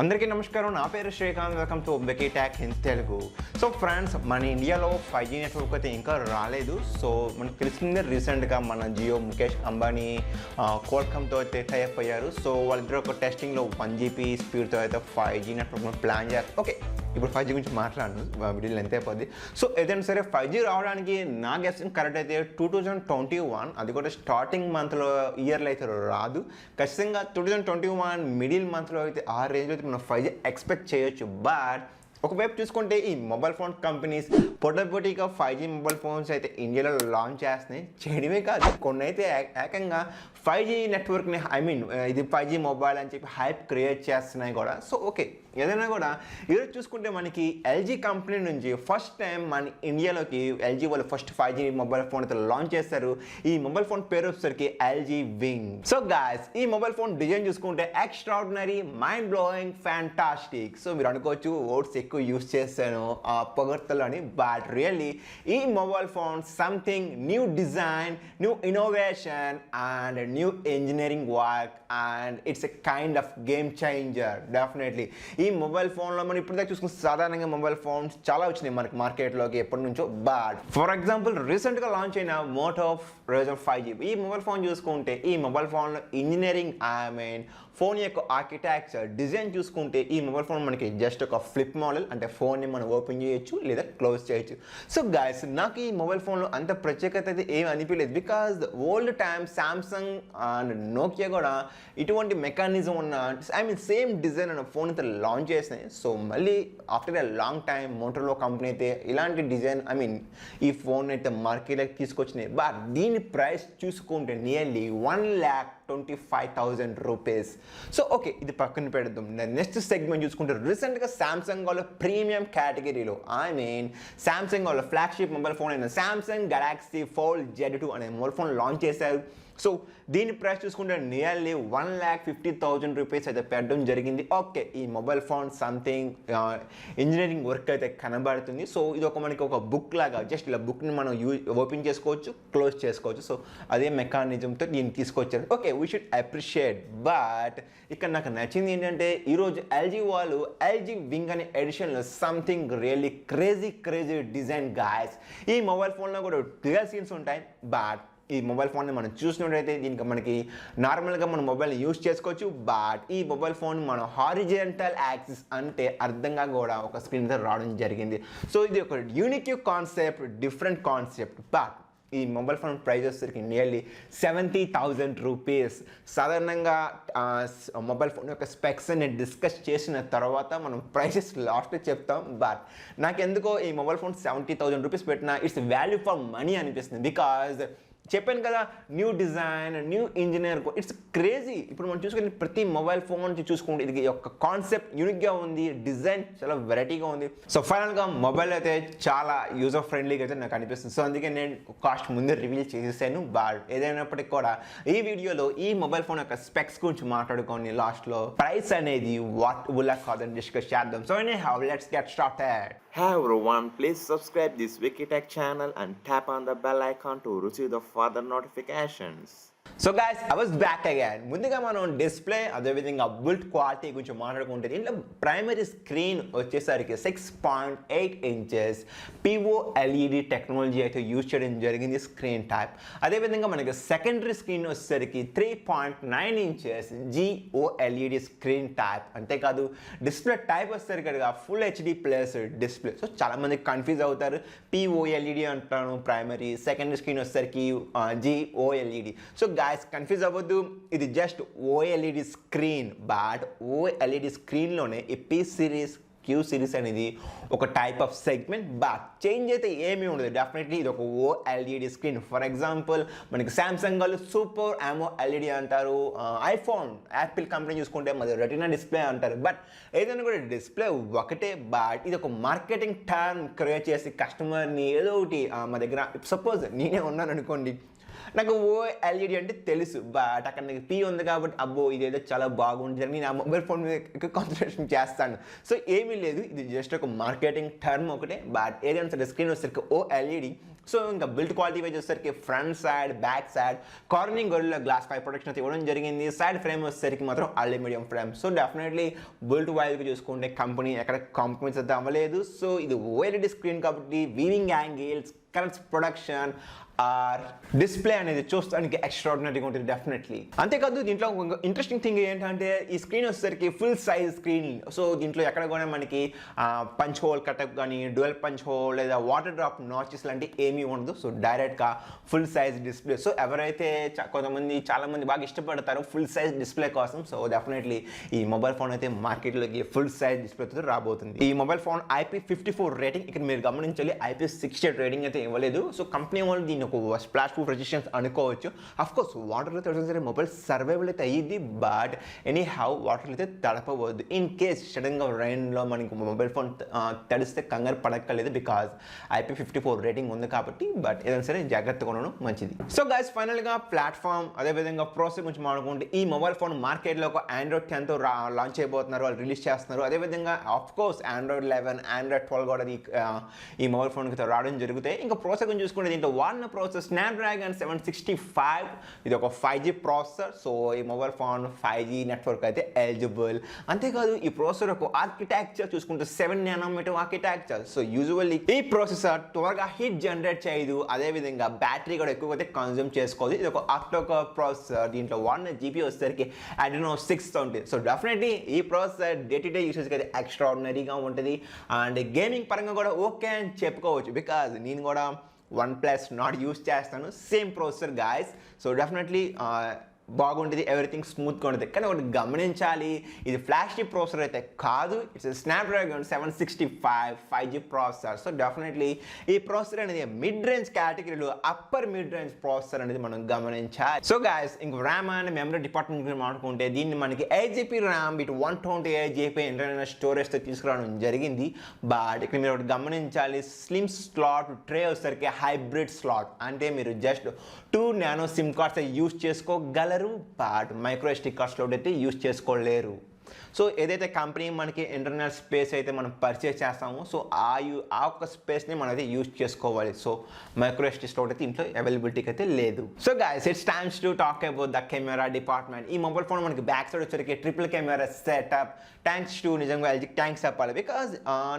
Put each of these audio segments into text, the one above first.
అందరికీ నమస్కారం. నా పేరు Srikanth. Welcome to Vicky tech in Telugu. So friends, మన ఇండియాలో 5G నెట్వర్క్ అయితే ఇంకా రాలేదు. సో మనకు తెలిసిందే, రీసెంట్గా మన జియో ముఖేష్ అంబానీ కోల్కమ్తో అయితే టైప్ అయ్యారు. సో వాళ్ళిద్దరు ఒక టెస్టింగ్లో 1GB స్పీడ్తో అయితే 5G నెట్వర్క్ ప్లాన్ చేస్తారు. ఓకే, ఇప్పుడు 5G గురించి మాట్లాడను, వీడియో లెంత్ అయిపోద్ది. సో ఏదైనా సరే 5G రావడానికి నా గెస్టింగ్ కరెక్ట్ అయితే 2021, అది కూడా స్టార్టింగ్ మంత్లో ఇయర్లో అయితే రాదు. ఖచ్చితంగా 2021 మిడిల్ మంత్లో అయితే ఆ రేంజ్లో అయితే మనం 5G ఎక్స్పెక్ట్ చేయొచ్చు. బట్ ఒకవైపు చూసుకుంటే ఈ మొబైల్ ఫోన్ కంపెనీస్ పోటాపోటీగా 5G మొబైల్ ఫోన్స్ అయితే ఇండియాలో లాంచ్ చేస్తున్నాయి. చేయడమే కాదు, కొన్ని అయితే ఏకంగా 5G నెట్వర్క్ని ఇది 5G మొబైల్ అని చెప్పి హైప్ క్రియేట్ చేస్తున్నాయి కూడా. సో ఓకే, ఏదైనా కూడా ఈరోజు చూసుకుంటే మనకి ఎల్జీ కంపెనీ నుంచి ఫస్ట్ టైం మన ఇండియాలోకి ఎల్జీ వాళ్ళు ఫస్ట్ 5G మొబైల్ ఫోన్ అయితే లాంచ్ చేస్తారు. ఈ మొబైల్ ఫోన్ పేరు వచ్చేసరికి ఎల్జీ వింగ్. సో గాయ్స్, ఈ మొబైల్ ఫోన్ డిజైన్ చూసుకుంటే extraordinary, mind blowing, fantastic. So మీరు అనుకోవచ్చు వర్డ్స్ ఎక్కువ యూస్ చేస్తాను పొగడ్తలు అని, బట్ రియల్లీ ఈ mobile phone something new design, new innovation and new engineering work and it's a kind of game changer definitely. ఈ mobile ఫోన్లో మనం ఇప్పుడు దాకా చూసుకున్న సాధారణంగా మొబైల్ ఫోన్స్ చాలా వచ్చినాయి మనకి మార్కెట్లోకి ఎప్పటి నుంచో. బట్ ఫర్ ఎగ్జాంపుల్ రీసెంట్గా లాంచ్ అయిన మోటో Razr 5G ఈ మొబైల్ ఫోన్ చూసుకుంటే, ఈ మొబైల్ ఫోన్లో ఇంజనీరింగ్ ఫోన్ యొక్క ఆర్కిటెక్చర్ డిజైన్ చూసుకుంటే, ఈ మొబైల్ ఫోన్ మనకి జస్ట్ ఒక ఫ్లిప్ మోడల్, అంటే ఫోన్ని మనం ఓపెన్ చేయొచ్చు లేదా క్లోజ్ చేయొచ్చు. సో గైస్, నాకు ఈ మొబైల్ ఫోన్లో అంత ప్రత్యేకత అయితే ఏమి అనిపించలేదు. Because old time Samsung and Nokia కూడా ఇటువంటి మెకానిజం ఉన్న సేమ్ డిజైన్ అన్న ఫోన్ అయితే లాంచ్ చేసినాయి. సో మళ్ళీ after a long time Motorola company అయితే ఇలాంటి డిజైన్ ఈ ఫోన్ అయితే మార్కెట్లోకి తీసుకొచ్చినాయి. బట్ దీని ప్రైస్ చూసుకుంటే నియర్లీ 1,25,000 రూపీస్. సో ఓకే, ఇది పక్కన పెడదాం. నెక్స్ట్ సెగ్మెంట్ చూసుకుంటే, రీసెంట్గా సామ్సంగ్ వాళ్ళ ప్రీమియం కేటగిరీలో సామ్సంగ్ వాళ్ళ ఫ్లాగ్షిప్ మొబైల్ ఫోన్ అయిన సామ్సంగ్ గెలాక్సీ ఫోల్డ్ Z2 అనే మొబైల్ ఫోన్ లాంచ్ చేశారు. సో దీని ప్రైస్ చూసుకుంటే నియర్లీ 1,50,000 రూపీస్ అయితే పెట్టడం జరిగింది. ఓకే, ఈ mobile phone something engineering work అయితే కనబడుతుంది. సో ఇది మనకి ఒక బుక్ లాగా, జస్ట్ ఇలా బుక్ని మనం ఓపెన్ చేసుకోవచ్చు, క్లోజ్ చేసుకోవచ్చు. సో అదే మెకానిజంతో దీన్ని తీసుకొచ్చారు. Okay, we should appreciate. But ఇక్కడ నాకు నచ్చింది ఏంటంటే, ఈరోజు ఎల్జీ వాళ్ళు ఎల్జీ వింగ్ అనే ఎడిషన్లో something really crazy design guys. ఈ మొబైల్ ఫోన్లో కూడా డ్యూయల్ సీన్స్ ఉంటాయి. బట్ ఈ మొబైల్ ఫోన్ని మనం చూసినట్టయితే దీనికి మనకి నార్మల్గా మన మొబైల్ని యూజ్ చేసుకోవచ్చు. బట్ ఈ మొబైల్ ఫోన్ మన హారిజెంటల్ యాక్సిస్ అంటే అర్థంగా కూడా ఒక స్క్రీన్ మీద రావడం జరిగింది. సో ఇది ఒక unique concept, different concept. But ఈ మొబైల్ ఫోన్ ప్రైస్ వచ్చేసరికి నియర్లీ 70,000 రూపీస్. సాధారణంగా మొబైల్ ఫోన్ యొక్క స్పెక్స్ నేను డిస్కస్ చేసిన తర్వాత మనం ప్రైసెస్ లాస్ట్ చెప్తాం. బట్ నాకెందుకో ఈ మొబైల్ ఫోన్ 70,000 రూపీస్ పెట్టినా ఇట్స్ వాల్యూ ఫర్ మనీ అనిపిస్తుంది. బికాజ్ చెప్పాను కదా, new design, new engineer, it's crazy. ఇప్పుడు మనం చూసుకుని ప్రతి మొబైల్ ఫోన్ చూసుకుంటే ఇది యొక్క కాన్సెప్ట్ యూనిక్గా ఉంది, డిజైన్ చాలా వెరైటీగా ఉంది. సో ఫైనల్గా మొబైల్ అయితే చాలా యూజర్ ఫ్రెండ్లీగా అయితే నాకు అనిపిస్తుంది. సో అందుకే నేను కాస్ట్ ముందే రివీల్ చేసేసాను. బట్ ఏదైనప్పటికీ కూడా ఈ వీడియోలో ఈ మొబైల్ ఫోన్ యొక్క స్పెక్స్ గురించి మాట్లాడుకొని లాస్ట్లో ప్రైస్ అనేది వాట్ ఉల్లా కాదని డిస్కస్ చేద్దాం. So let's get started. Hi everyone, please subscribe this WikiTech channel and tap on the bell icon to receive the further notifications. So guys, I was back again. ముందుగా మనం display, అదేవిధంగా build quality గురించి మాట్లాడుకుంటే, దీంట్లో primary screen వచ్చేసరికి 6.8 inches POLED technology అయితే use చేయడం జరిగింది స్క్రీన్ టైప్. అదేవిధంగా మనకి సెకండరీ స్క్రీన్ వచ్చేసరికి 3.9 ఇంచెస్ GOLED స్క్రీన్ టైప్. అంతేకాదు డిస్ప్లే టైప్ వచ్చేసరికి full HD plus display. So చాలామంది కన్ఫ్యూజ్ అవుతారు, POLED అంటాను ప్రైమరీ, సెకండరీ స్క్రీన్ వచ్చేసరికి GOLED. సో గాయస్, కన్ఫ్యూజ్ అవ్వద్దు, ఇది just OLED screen. But OLED స్క్రీన్లోనే ఈ P సిరీస్, Q సిరీస్ అనేది ఒక type of segment. But change అయితే ఏమీ ఉండదు. డెఫినెట్లీ ఇది ఒక OLED స్క్రీన్. ఫర్ ఎగ్జాంపుల్ మనకి సామ్సంగ్ వాళ్ళు సూపర్ AMOLED అంటారు, ఐఫోన్ యాపిల్ కంపెనీ చూసుకుంటే మరి రెటినా డిస్ప్లే అంటారు. బట్ ఏదైనా కూడా డిస్ప్లే ఒకటే. బట్ ఇది ఒక మార్కెటింగ్ టర్మ్ క్రియేట్ చేసి కస్టమర్ని ఏదో ఒకటి మా దగ్గర, సపోజ్ నేనే ఉన్నాను అనుకోండి, నాకు ఓఎల్ఈడి అంటే తెలుసు, బట్ అక్కడ నాకు పీ ఉంది కాబట్టి అబ్బో ఇదేదో చాలా బాగుంటుంది నేను ఆ మొబైల్ ఫోన్ మీద ఎక్కువ కాన్సన్ట్రేషన్ చేస్తాను. సో ఏమీ లేదు, ఇది జస్ట్ ఒక మార్కెటింగ్ టర్మ్ ఒకటే. బట్ ఏదైనా సరే స్క్రీన్ వచ్చేసరికి ఓఎల్ఈడి. సో ఇంకా బిల్డ్ క్వాలిటీ వైజ్ వచ్చేసరికి front side, back side Corning Gorilla Glass 5 protection అయితే ఇవ్వడం జరిగింది. సైడ్ ఫ్రేమ్ వచ్చేసరికి మాత్రం aluminium frame. So definitely build వైజ్గా చూసుకుంటే కంపెనీ ఎక్కడ కాంప్రమైజ్ అయితే అవ్వలేదు. సో ఇది ఓఎల్ఈడి స్క్రీన్ కాబట్టి viewing angles, colours production or display అనేది చూస్తానికి ఎక్స్ట్రాడినరీగా ఉంటుంది డెఫినెట్లీ. అంతేకాదు దీంట్లో ఇంట్రెస్టింగ్ థింగ్ ఏంటంటే ఈ స్క్రీన్ వచ్చేసరికి ఫుల్ సైజ్ స్క్రీన్. సో దీంట్లో ఎక్కడ కూడా మనకి పంచ్ హోల్ కటప్ కానీ డ్యూయల్ పంచ్ హోల్ లేదా వాటర్ డ్రాప్ నాచెస్ లాంటి ఏమీ ఉండదు. సో డైరెక్ట్గా ఫుల్ సైజ్ డిస్ప్లే. సో ఎవరైతే చాలామంది బాగా ఇష్టపడతారో ఫుల్ సైజ్ డిస్ప్లే కోసం, సో డెఫినెట్లీ ఈ మొబైల్ ఫోన్ అయితే మార్కెట్లోకి ఫుల్ సైజ్ డిస్ప్లేతో రాబోతుంది. ఈ మొబైల్ ఫోన్ IP54 రేటింగ్ ఇక్కడ మీరు గమనించాలి, IP68 రేటింగ్ అయితే ఇవ్వలేదు. సో కంపెనీ వాళ్ళు దీన్ని ఒక స్ప్లాష్ ప్రూఫ్ రెసిస్టెన్స్ అనుకోవచ్చు. అఫ్కోర్స్ వాటర్లో తడిసిన సరే మొబైల్ సర్వైవల్ అయితే అయ్యింది, బట్ ఎనీ హౌ వాటర్లో అయితే తడపవద్దు. ఇన్ కేస్ సడన్గా రైన్లో మనకి మొబైల్ ఫోన్ తడిస్తే కంగారు పడక్కర్లేదు, బికాజ్ IP54 రేటింగ్ ఉంది కాబట్టి. బట్ ఏదైనా సరే జాగ్రత్తగా ఉండడం మంచిది. సో గైస్ ఫైనల్గా ప్లాట్ఫామ్ అదేవిధంగా ప్రాసెస్ గురించి మాట్లాడుకుంటే ఈ మొబైల్ ఫోన్ మార్కెట్లో ఒక Android 10తో లాంచ్ చేయబోతున్నారు, వాళ్ళు రిలీజ్ చేస్తున్నారు. అదేవిధంగా ఆఫ్కోర్స్ Android 11, Android 12 కూడా ఈ మొబైల్ ఫోన్కి రావడం జరుగుతాయి. ఇంకా ప్రాసెస్ గురించి చూసుకుంటే దీంట్లో వాడిన ప్రాసెస్ స్నాప్డ్రాగన్ 765. ఇది ఒక 5G ప్రాసెసర్. సో ఈ మొబైల్ ఫోన్ 5G నెట్వర్క్ అయితే ఎలిజిబుల్. అంతేకాదు ఈ ప్రాసెసర్ ఒక ఆర్కిటెక్చర్ చూసుకుంటే 7 nm ఆర్కిటెక్చర్. సో యూజువల్లీ ఈ ప్రాసెసర్ త్వరగా హీట్ జనరేట్ చేయదు, అదేవిధంగా బ్యాటరీ కూడా ఎక్కువగా అయితే కన్జ్యూమ్ చేసుకోదు. ఇది ఒక ఆక్టోకోర్ ప్రాసెసర్. దీంట్లో వాడిన జీపీ వచ్చేసరికి Adreno 670. సో డెఫినెట్లీ ఈ ప్రాసెసర్ డే టు డే యూసేజ్కి అయితే ఎక్స్ట్రాడినరీగా ఉంటుంది. అండ్ గేమింగ్ పరంగా కూడా ఓకే అని చెప్పుకోవచ్చు, బికాజ్ నేను కూడా OnePlus Nord యూస్ చేస్తాను, same processor guys. So definitely బాగుంటుంది, ఎవ్రీథింగ్ స్మూత్గా ఉంటుంది. కానీ ఒకటి గమనించాలి, ఇది ఫ్లాషీ ప్రాసెసర్ అయితే కాదు, it's Snapdragon 765 5G processor. So definitely ఈ ప్రాసెసర్ అనేది మిడ్ రేంజ్ కేటగిరీలో అప్పర్ మిడ్ రేంజ్ ప్రాసెసర్ అనేది మనం గమనించాలి. సో గాయస్ ఇంక ర్యామ్ అండ్ మెమరీ డిపార్ట్మెంట్ గురించి మాట్లాడుకుంటే దీన్ని మనకి 8GB RAM with 128GB internal స్టోరేజ్తో తీసుకురావడం జరిగింది. బట్ ఇక్కడ మీరు ఒకటి గమనించాలి, స్లిమ్ స్లాట్ ట్రే వచ్చేసరికి హైబ్రిడ్ స్లాట్, అంటే మీరు just 2 nano sim cards use చేసుకోగలరు, but micro SD card slot అయితే యూస్ చేసుకోలేరు. సో ఏదైతే కంపెనీ మనకి ఇంటర్నల్ స్పేస్ అయితే మనం పర్చేస్ చేస్తామో సో ఆ ఒక్క స్పేస్ని మనం అయితే యూజ్ చేసుకోవాలి. సో మైక్రో SD స్లాట్ అయితే ఇంట్లో అవైలబిలిటీకి అయితే లేదు. So guys it's times to talk about the camera department. ఈ మొబైల్ ఫోన్ మనకి బ్యాక్ సైడ్ వచ్చరికి triple camera setup. Thanks to నిజంగా ఎల్జీకి థ్యాంక్స్ చెప్పాలి, బికాజ్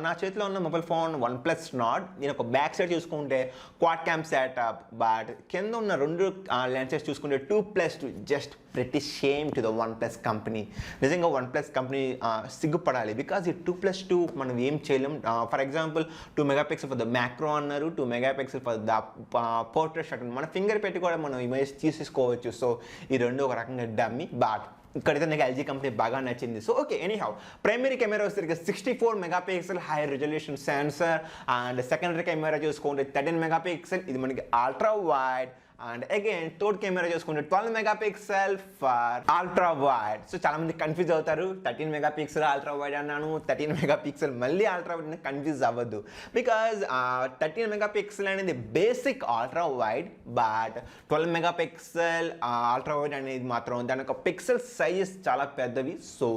నా చేతిలో ఉన్న మొబైల్ ఫోన్ OnePlus Nord. నేను ఒక బ్యాక్ సైడ్ చూసుకుంటే క్వాడ్ క్యామ్ సెటప్, బట్ కింద ఉన్న 2 లెన్సెస్ చూసుకుంటే 2+2 just pretty shame to the OnePlus company. నిజంగా OnePlus కంపెనీ సిగ్గుపడాలి, బికాజ్ ఈ 2+2 మనం ఏం చేయలేం. For example 2 MP for the macro అన్నారు, 2 MP for the portrait shot. మన ఫింగర్ పెట్టి కూడా మనం ఇమేజ్ తీసుకోవచ్చు. సో ఈ రెండు ఒక రకంగా డమ్మీ, బట్ ఇక్కడైతే నాకు ఎల్జీ కంపెనీ బాగా నచ్చింది. So okay anyhow primary camera వచ్చేసరికి 64 MP high resolution sensor. And secondary camera చూసుకుంటే 13 MP. ఇది మనకి ultra wide. And again third camera చూసుకుంటే 12 MP for ultra wide. So చాలా మంది కన్ఫ్యూజ్ అవుతారు, 13 MP అల్ట్రా వైడ్ అన్నాను, 13 MP మళ్ళీ అల్ట్రా వైడ్ అని కన్ఫ్యూజ్ అవ్వద్దు, బికాజ్ 13 MP అనేది basic ultra wide, but 12 MP ultra wide అనేది మాత్రం దాని యొక్క పిక్సెల్ సైజ్ చాలా పెద్దవి. సో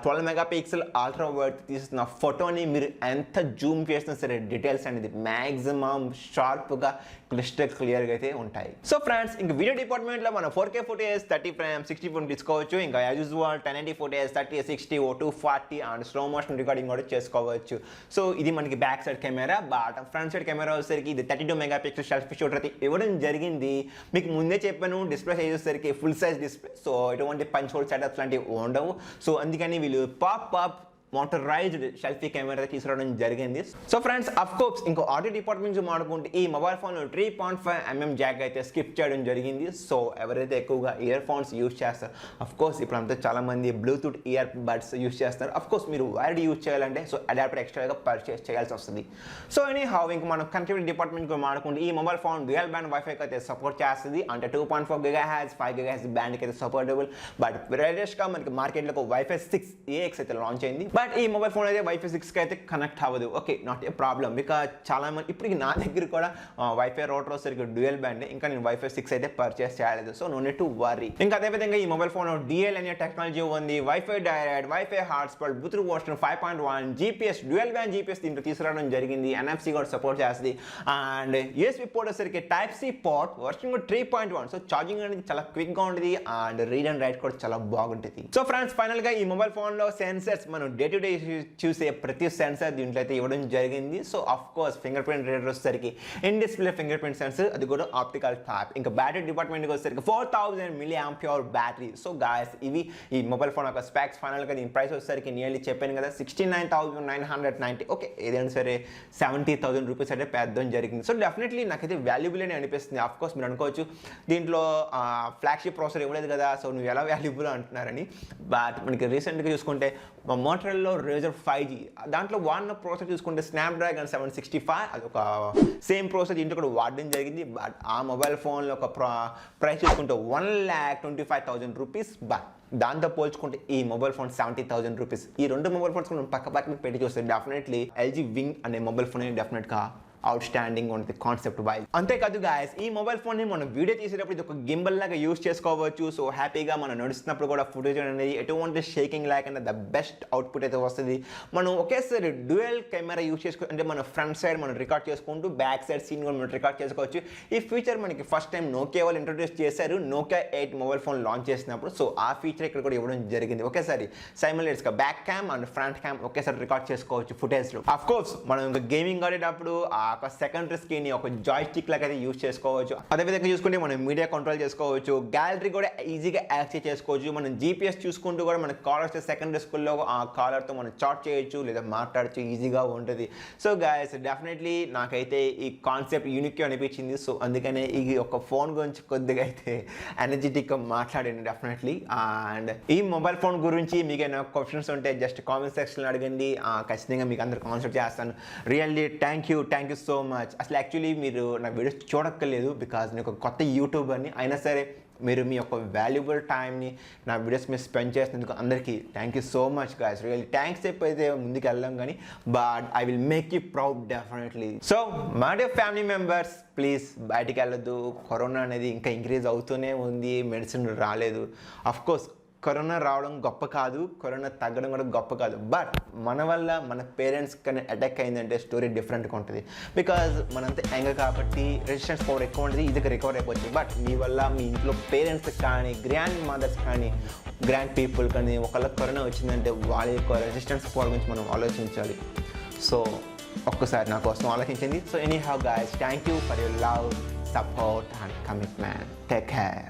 12 MP అల్ట్రా వైడ్ తీసిన ఫోటోని మీరు ఎంత జూమ్ చేసినా సరే డీటెయిల్స్ అనేది మ్యాక్సిమం షార్ప్గా క్లిస్టర్ క్లియర్గా అయితే ఉంటాయి. సో ఫ్రెండ్స్ ఇంకా వీడియో డిపార్ట్మెంట్లో మనం 4K ఫుటేజ్ 30 ఫ్రేమ్ 60 ఫ్రేమ్ తీసుకోవచ్చు. ఇంకా as usual 1080 footage 30 60 240 and slow motion recording కూడా చేసుకోవచ్చు. సో ఇది మనకి back side camera. But front side camera వచ్చేసరికి ఇది 32 MP సెల్ఫీ షూటర్ అయితే ఇవ్వడం జరిగింది. మీకు ముందే చెప్పాను డిస్ప్లే సైజ్ వచ్చేసరికి ఫుల్ సైజ్ డిస్ప్లే. సో ఎటువంటి పంచ్ హోల్ సెటప్స్ లాంటివి ఉండవు. సో అందుకని వీళ్ళు పాప్ మోటరైజ్డ్ సెల్ఫీ కెమెరా తీసుకురావడం జరిగింది. సో ఫ్రెండ్స్ అఫ్ కోర్స్ ఇంకో ఆడియో డిపార్ట్మెంట్ మాట్లాడుకుంటే ఈ మొబైల్ ఫోన్లో 3.5mm జాక్ అయితే స్కిప్ చేయడం జరిగింది. సో ఎవరైతే ఎక్కువగా ఇయర్ ఫోన్స్ యూజ్ చేస్తారు, అఫ్ కోర్స్ ఇప్పుడు అంతా చాలా మంది బ్లూటూత్ ఇయర్ బడ్స్ యూజ్ చేస్తారు. అఫ్ కోర్స్ మీరు వైర్డ్ యూజ్ చేయాలంటే సో అడాప్టర్ ఎక్స్ట్రాగా పర్చేస్ చేయాల్సి వస్తుంది. సో ఎనీ హౌ ఇంక మనం కనెక్టివిటీ డిపార్ట్మెంట్ మాట్లాడుకుంటే ఈ మొబైల్ ఫోన్ డ్యూయల్ బ్యాండ్ వైఫైకి అయితే సపోర్ట్ చేస్తుంది. అంటే 2.4 GHz 5 GHz బ్యాండ్కి అయితే సపోర్టబుల్. బట్ లేటెస్ట్గా మనకి మార్కెట్లో వైఫై 6 AX అయితే లాంచ్ అయింది. బట్ ఈ మొబైల్ ఫోన్ అయితే వైఫై 6కి అయితే కనెక్ట్ అవ్వదు. Okay, not a problem, because చాలా మంది ఇప్పటికి నా దగ్గర కూడా వైఫై రౌటర్ వచ్చేసరికి డ్యూయల్ బ్యాండ్, ఇంకా నేను వైఫై 6 అయితే పర్చేస్ చేయలేదు. So no need to worry. ఇంకా అదేవిధంగా ఈ మొబైల్ ఫోన్ డిఎల్ అనే టెక్నాలజీ ఉంది, wifi direct, wifi hotspot, bluetooth version 5.1, GPS dual band GPS దీంట్లో తీసుకురావడం జరిగింది. ఎన్ఎఫ్సి కూడా సపోర్ట్ చేస్తుంది. అండ్ యూఎస్బీ పోర్ట్ వచ్చేసరికి టైప్ సి పోర్ట్, వర్షన్ కూడా 3.1. సో ఛార్జింగ్ అనేది చాలా క్విక్గా ఉంటుంది అండ్ రీడ్ అండ్ రైట్ కూడా చాలా బాగుంటుంది. సో ఫ్రెండ్స్, ఫైనల్గా ఈ మొబైల్ ఫోన్లో సెన్సర్స్ మనం డే టు డే చూసే ప్రతి సెన్సర్ దీంట్లో అయితే ఇవ్వడం జరిగింది. So of course finger print reader వచ్చేసరికి in display finger print sensor, అది కూడా ఆప్టికల్ టైప్. ఇంకా బ్యాటరీ డిపార్ట్మెంట్కి వచ్చేసరికి 4000 mAh బ్యాటరీ. సో గాయస్, ఇవి ఈ మొబైల్ ఫోన్ యొక్క స్పెక్స్. ఫైనల్గా దీని ప్రైస్ వచ్చేసరికి నియర్లీ చెప్పాను కదా 69,990. ఓకే, ఏదైనా సరే 70,000 రూపీస్ అయితే పెద్దం జరిగింది. సో డెఫినెట్లీ నాకైతే వాల్యుబుల్ అని అనిపిస్తుంది. ఆఫ్ కోర్స్ మీరు అనుకోవచ్చు దీంట్లో ఫ్లాగ్షిప్ ప్రాసెసర్ ఇవ్వలేదు కదా, సో నువ్వు ఎలా వాల్యుబుల్ అంటున్నారని. బట్ మనకి రీసెంట్గా చూసుకుంటే మోటరోలా Razr 5G దాంట్లో వాడిన ప్రాసెసర్ చూసుకుంటే స్నాప్డ్రాగన్ 765, అది ఒక సేమ్ ప్రాసెసర్ ఇంట్లో కూడా వాడడం జరిగింది. బట్ ఆ మొబైల్ ఫోన్లో ఒక ప్రైస్ చూసుకుంటే 1,25,000 రూపీస్. బట్ దాంతో పోల్చుకుంటే ఈ మొబైల్ ఫోన్ 70,000 రూపీస్. ఈ రెండు మొబైల్ ఫోన్స్ మనం పక్క పక్కన పెట్టి చూస్తే డెఫినెట్లీ ఎల్జీ వింగ్ అనే మొబైల్ ఫోన్ డెఫినెట్గా అవుట్ స్టాండింగ్ ఉంటుంది కాన్సెప్ట్ వైజ్. అంతేకాదు గాయస్, ఈ మొబైల్ ఫోన్ని మనం వీడియో తీసేటప్పుడు ఇది ఒక గింబల్ లాగా యూస్ చేసుకోవచ్చు. సో హ్యాపీగా మనం నడుస్తున్నప్పుడు కూడా ఫుటేజ్ అనేది ఎటువంటి షేకింగ్ లేకుండా ద బెస్ట్ అవుట్పుట్ అయితే వస్తుంది. మనం ఒకేసారి డ్యూయల్ కెమెరా యూస్ చేసుకోవచ్చు, అంటే మన ఫ్రంట్ సైడ్ మనం రికార్డ్ చేసుకుంటూ బ్యాక్ సైడ్ సీన్ కూడా మనం రికార్డ్ చేసుకోవచ్చు. ఈ ఫీచర్ మనకి ఫస్ట్ టైం నోకియా వాళ్ళు ఇంట్రొడ్యూస్ చేశారు Nokia 8 మొబైల్ ఫోన్ లాంచ్ చేసినప్పుడు. సో ఆ ఫీచర్ ఇక్కడ కూడా ఇవ్వడం జరిగింది. ఒకేసారి సైమల్టేనియస్గా back cam and front cam ఒకేసారి రికార్డ్ చేసుకోవచ్చు ఫుటేజ్లో. ఆఫ్ కోర్స్ మనం ఇంకా గేమింగ్ ఆడేటప్పుడు ఒక సెకండరీ స్క్రీన్ ఒక జాయ్స్టిక్ లాగా అయితే యూస్ చేసుకోవచ్చు. అదేవిధంగా చూసుకుంటే మనం మీడియా కంట్రోల్ చేసుకోవచ్చు, గ్యాలరీ కూడా ఈజీగా యాక్సెస్ చేసుకోవచ్చు. మనం జీపీఎస్ చూసుకుంటూ కూడా మన కాలర్స్ సెకండరీ స్కూల్లో ఆ కాలర్తో మనం చాట్ చేయొచ్చు లేదా మాట్లాడచ్చు, ఈజీగా ఉంటుంది. సో గైస్, డెఫినెట్లీ నాకైతే ఈ కాన్సెప్ట్ యూనిక్ అనిపించింది. సో అందుకనే ఈ ఒక ఫోన్ గురించి కొద్దిగా అయితే ఎనర్జెటిక్గా మాట్లాడండి డెఫినెట్లీ. అండ్ ఈ మొబైల్ ఫోన్ గురించి మీకు ఏమైనా క్వశ్చన్స్ ఉంటే జస్ట్ కామెంట్ సెక్షన్లో అడగండి, ఖచ్చితంగా మీకు అందరికి ఆన్సర్ చేస్తాను. Really thank you so much. అసలు యాక్చువల్లీ మీరు నా వీడియోస్ చూడక్కర్లేదు, బికాజ్ నేను ఒక కొత్త యూట్యూబర్ని. అయినా సరే మీరు మీ యొక్క వాల్యుబుల్ టైంని నా వీడియోస్ మీద స్పెండ్ చేసినందుకు అందరికీ thank you so much guys. Really thanks చెప్పైతే ముందుకు వెళ్ళాం కానీ, but I will make you proud definitely. So my dear family members, please బయటికి వెళ్ళొద్దు. కరోనా అనేది ఇంకా ఇంక్రీజ్ అవుతూనే ఉంది, మెడిసిన్ రాలేదు. అఫ్ కోర్స్ కరోనా రావడం గొప్ప కాదు, కరోనా తగ్గడం కూడా గొప్ప కాదు. బట్ మన వల్ల మన పేరెంట్స్ కానీ అటాక్ అయిందంటే స్టోరీ డిఫరెంట్గా ఉంటుంది. బికాజ్ మనంతా యంగ్ కాబట్టి రెసిస్టెన్స్ పవర్ ఎక్కువ ఉంటుంది, ఈజీగా రికవర్ అయిపోవచ్చు. బట్ మీ వల్ల మీ ఇంట్లో పేరెంట్స్ కానీ, గ్రాండ్ మదర్స్ కానీ, గ్రాండ్ పీపుల్ కానీ ఒకళ్ళకి కరోనా వచ్చిందంటే వాళ్ళ యొక్క రెసిస్టెన్స్ పవర్ గురించి మనం ఆలోచించాలి. సో ఒక్కసారి నా కోసం ఆలోచించండి. So any how guys, thank you for your love, support and commitment. Take care.